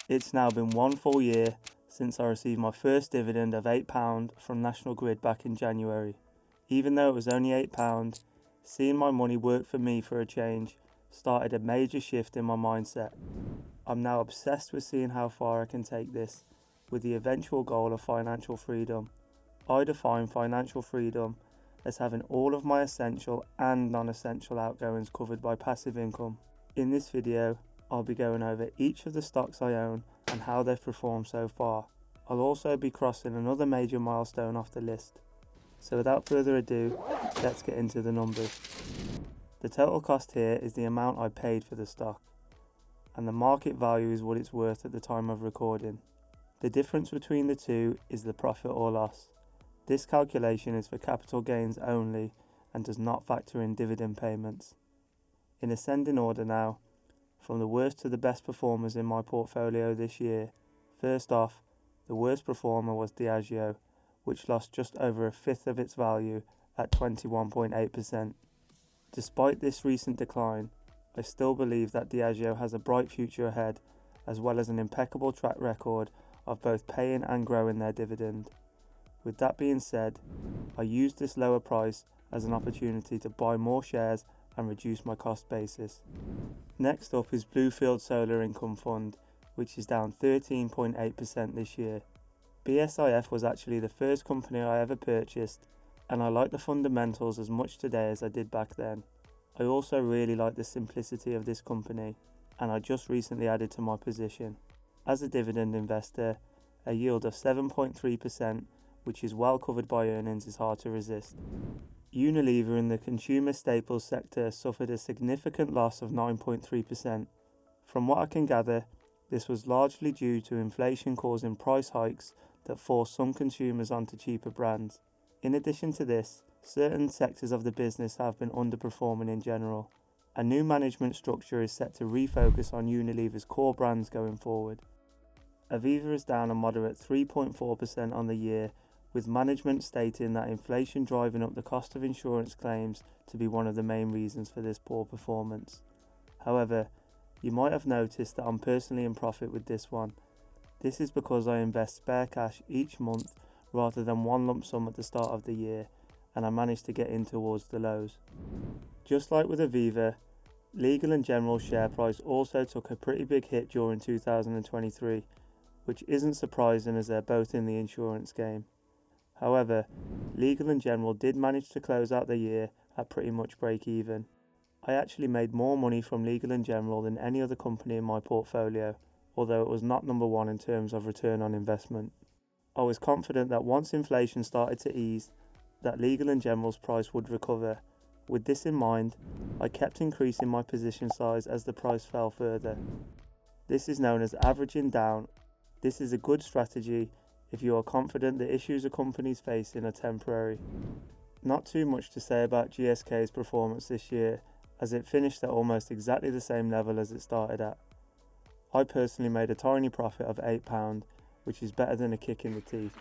It's now been 1 full year since I received my first dividend of £8 from National Grid back in January. Even though it was only £8, seeing my money work for me for a change started a major shift in my mindset. I'm now obsessed with seeing how far I can take this, with the eventual goal of financial freedom. I define financial freedom as having all of my essential and non-essential outgoings covered by passive income. In this video, I'll be going over each of the stocks I own and how they've performed so far. I'll also be crossing another major milestone off the list. So without further ado, let's get into the numbers. The total cost here is the amount I paid for the stock, and the market value is what it's worth at the time of recording. The difference between the two is the profit or loss. This calculation is for capital gains only and does not factor in dividend payments. In ascending order now, from the worst to the best performers in my portfolio this year. First off, the worst performer was Diageo, which lost just over a fifth of its value at 21.8%. Despite this recent decline, I still believe that Diageo has a bright future ahead, as well as an impeccable track record of both paying and growing their dividend. With that being said, I used this lower price as an opportunity to buy more shares and reduce my cost basis. Next up is Bluefield Solar Income Fund, which is down 13.8% this year. BSIF was actually the first company I ever purchased, and I like the fundamentals as much today as I did back then. I also really like the simplicity of this company, and I just recently added to my position. As a dividend investor, a yield of 7.3%, which is well covered by earnings, is hard to resist. Unilever in the consumer staples sector suffered a significant loss of 9.3%. From what I can gather, this was largely due to inflation causing price hikes that forced some consumers onto cheaper brands. In addition to this, certain sectors of the business have been underperforming in general. A new management structure is set to refocus on Unilever's core brands going forward. Aviva is down a moderate 3.4% on the year, with management stating that inflation driving up the cost of insurance claims to be one of the main reasons for this poor performance. However, you might have noticed that I'm personally in profit with this one. This is because I invest spare cash each month rather than one lump sum at the start of the year, and I managed to get in towards the lows. Just like with Aviva, Legal & General's share price also took a pretty big hit during 2023, which isn't surprising as they're both in the insurance game. However, Legal & General did manage to close out the year at pretty much break even. I actually made more money from Legal & General than any other company in my portfolio, although it was not number one in terms of return on investment. I was confident that once inflation started to ease, that Legal & General's price would recover. With this in mind, I kept increasing my position size as the price fell further. This is known as averaging down. This is a good strategy if you are confident the issues a company is facing are temporary. Not too much to say about GSK's performance this year, as it finished at almost exactly the same level as it started at. I personally made a tiny profit of £8, which is better than a kick in the teeth.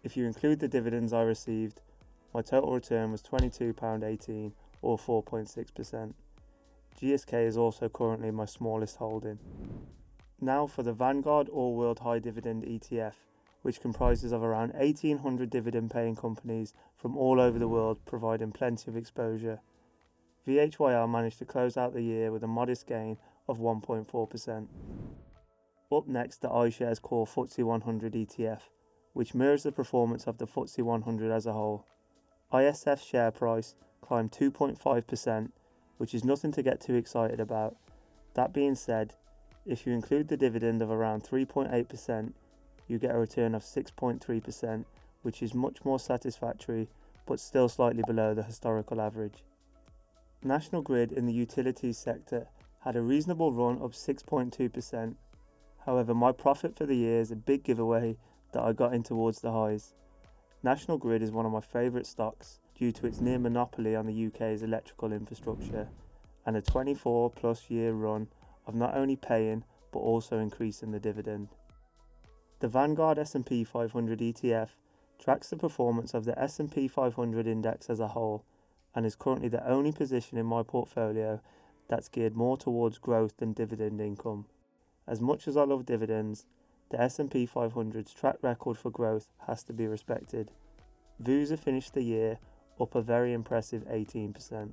If you include the dividends I received, my total return was £22.18 or 4.6%. GSK is also currently my smallest holding. Now for the Vanguard All World High Dividend ETF, which comprises of around 1,800 dividend paying companies from all over the world providing plenty of exposure. VHYL managed to close out the year with a modest gain of 1.4%. Up next, the iShares Core FTSE 100 ETF, which mirrors the performance of the FTSE 100 as a whole. ISF's share price climbed 2.5%, which is nothing to get too excited about. That being said, if you include the dividend of around 3.8%, you get a return of 6.3%, which is much more satisfactory, but still slightly below the historical average. National Grid in the utilities sector had a reasonable run up 6.2%. However, my profit for the year is a big giveaway that I got in towards the highs. National Grid is one of my favourite stocks due to its near monopoly on the UK's electrical infrastructure and a 24 plus year run of not only paying but also increasing the dividend. The Vanguard S&P 500 ETF tracks the performance of the S&P 500 index as a whole and is currently the only position in my portfolio that's geared more towards growth than dividend income. As much as I love dividends, the S&P 500's track record for growth has to be respected. VUSA finished the year up a very impressive 18%.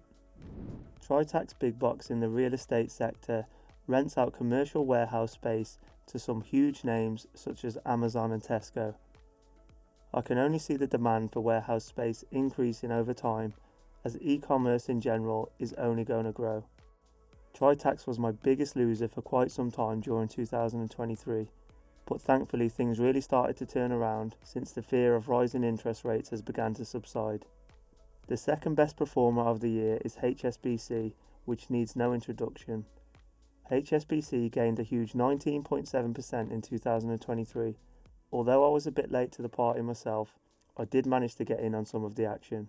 Tritax Big Box in the real estate sector rents out commercial warehouse space to some huge names such as Amazon and Tesco. I can only see the demand for warehouse space increasing over time, as e-commerce in general is only going to grow. Tritax was my biggest loser for quite some time during 2023, but thankfully things really started to turn around since the fear of rising interest rates has begun to subside. The second best performer of the year is HSBC, which needs no introduction. HSBC gained a huge 19.7% in 2023. Although I was a bit late to the party myself, I did manage to get in on some of the action.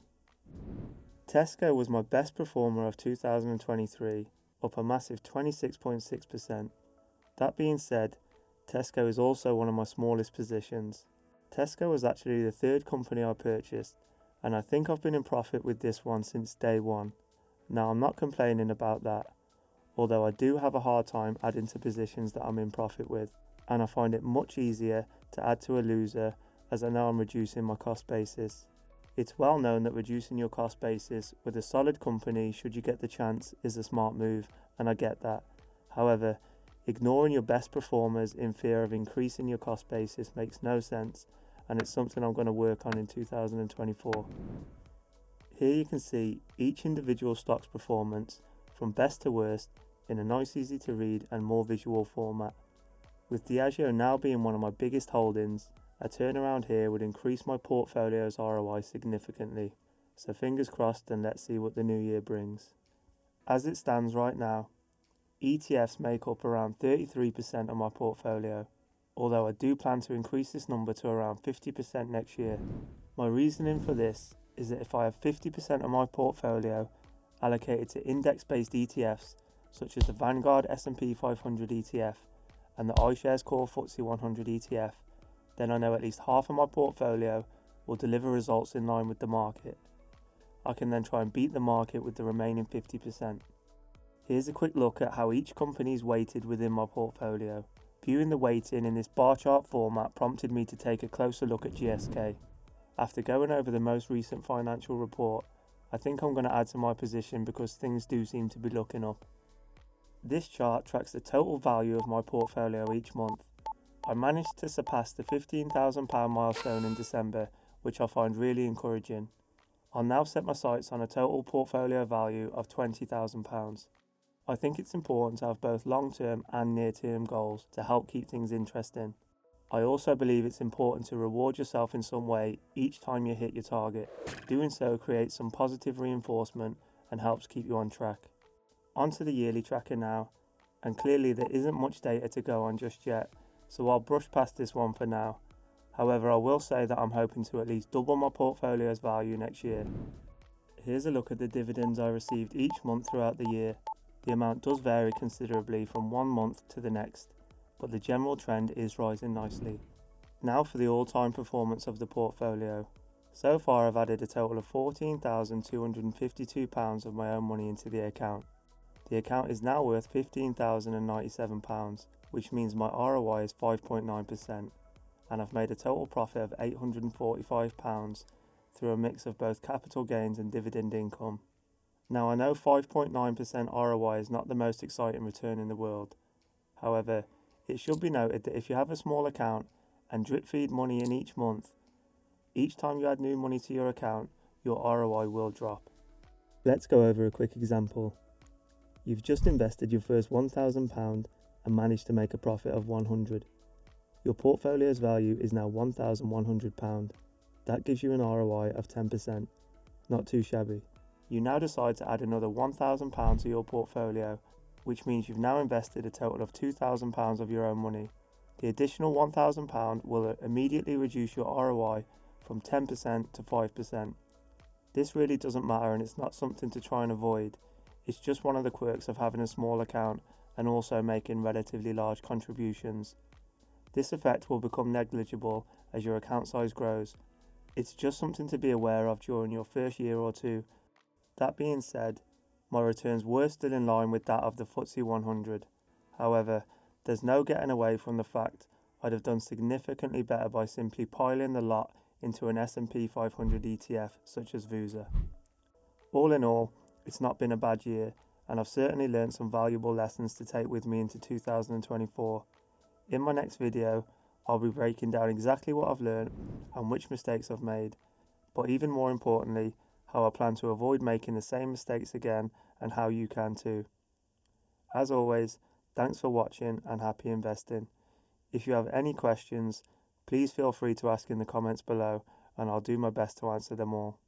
Tesco was my best performer of 2023, up a massive 26.6%. That being said, Tesco is also one of my smallest positions. Tesco was actually the third company I purchased, and I think I've been in profit with this one since day one. Now I'm not complaining about that, although I do have a hard time adding to positions that I'm in profit with, and I find it much easier to add to a loser as I know I'm reducing my cost basis. It's well known that reducing your cost basis with a solid company should you get the chance is a smart move, and I get that. However, ignoring your best performers in fear of increasing your cost basis makes no sense, and it's something I'm going to work on in 2024. Here you can see each individual stock's performance from best to worst in a nice, easy to read and more visual format. With Diageo now being one of my biggest holdings, a turnaround here would increase my portfolio's ROI significantly, so fingers crossed and let's see what the new year brings. As it stands right now, ETFs make up around 33% of my portfolio, although I do plan to increase this number to around 50% next year. My reasoning for this is that if I have 50% of my portfolio allocated to index-based ETFs such as the Vanguard S&P 500 ETF and the iShares Core FTSE 100 ETF, then I know at least half of my portfolio will deliver results in line with the market. I can then try and beat the market with the remaining 50%. Here's a quick look at how each company is weighted within my portfolio. Viewing the weighting in this bar chart format prompted me to take a closer look at GSK. After going over the most recent financial report, I think I'm going to add to my position because things do seem to be looking up. This chart tracks the total value of my portfolio each month. I managed to surpass the £15,000 milestone in December, which I find really encouraging. I'll now set my sights on a total portfolio value of £20,000. I think it's important to have both long-term and near-term goals to help keep things interesting. I also believe it's important to reward yourself in some way each time you hit your target. Doing so creates some positive reinforcement and helps keep you on track. Onto the yearly tracker now, and clearly there isn't much data to go on just yet, so I'll brush past this one for now. However, I will say that I'm hoping to at least double my portfolio's value next year. Here's a look at the dividends I received each month throughout the year. The amount does vary considerably from one month to the next, but the general trend is rising nicely. Now for the all-time performance of the portfolio. So far I've added a total of £14,252 of my own money into the account. The account is now worth £15,097, which means my ROI is 5.9%, and I've made a total profit of £845 through a mix of both capital gains and dividend income. Now I know 5.9% ROI is not the most exciting return in the world. However, it should be noted that if you have a small account and drip feed money in each month, each time you add new money to your account, your ROI will drop. Let's go over a quick example. You've just invested your first £1,000 and managed to make a profit of £100. Your portfolio's value is now £1,100. That gives you an ROI of 10%. Not too shabby. You now decide to add another £1,000 to your portfolio, which means you've now invested a total of £2,000 of your own money. The additional £1,000 will immediately reduce your ROI from 10% to 5%. This really doesn't matter, and it's not something to try and avoid. It's just one of the quirks of having a small account and also making relatively large contributions. This effect will become negligible as your account size grows. It's just something to be aware of during your first year or two. That being said, my returns were still in line with that of the FTSE 100. However, there's no getting away from the fact I'd have done significantly better by simply piling the lot into an S&P 500 ETF such as VUSA. All in all, it's not been a bad year, and I've certainly learned some valuable lessons to take with me into 2024. In my next video, I'll be breaking down exactly what I've learned and which mistakes I've made, but even more importantly, how I plan to avoid making the same mistakes again and how you can too. As always, thanks for watching and happy investing. If you have any questions, please feel free to ask in the comments below and I'll do my best to answer them all.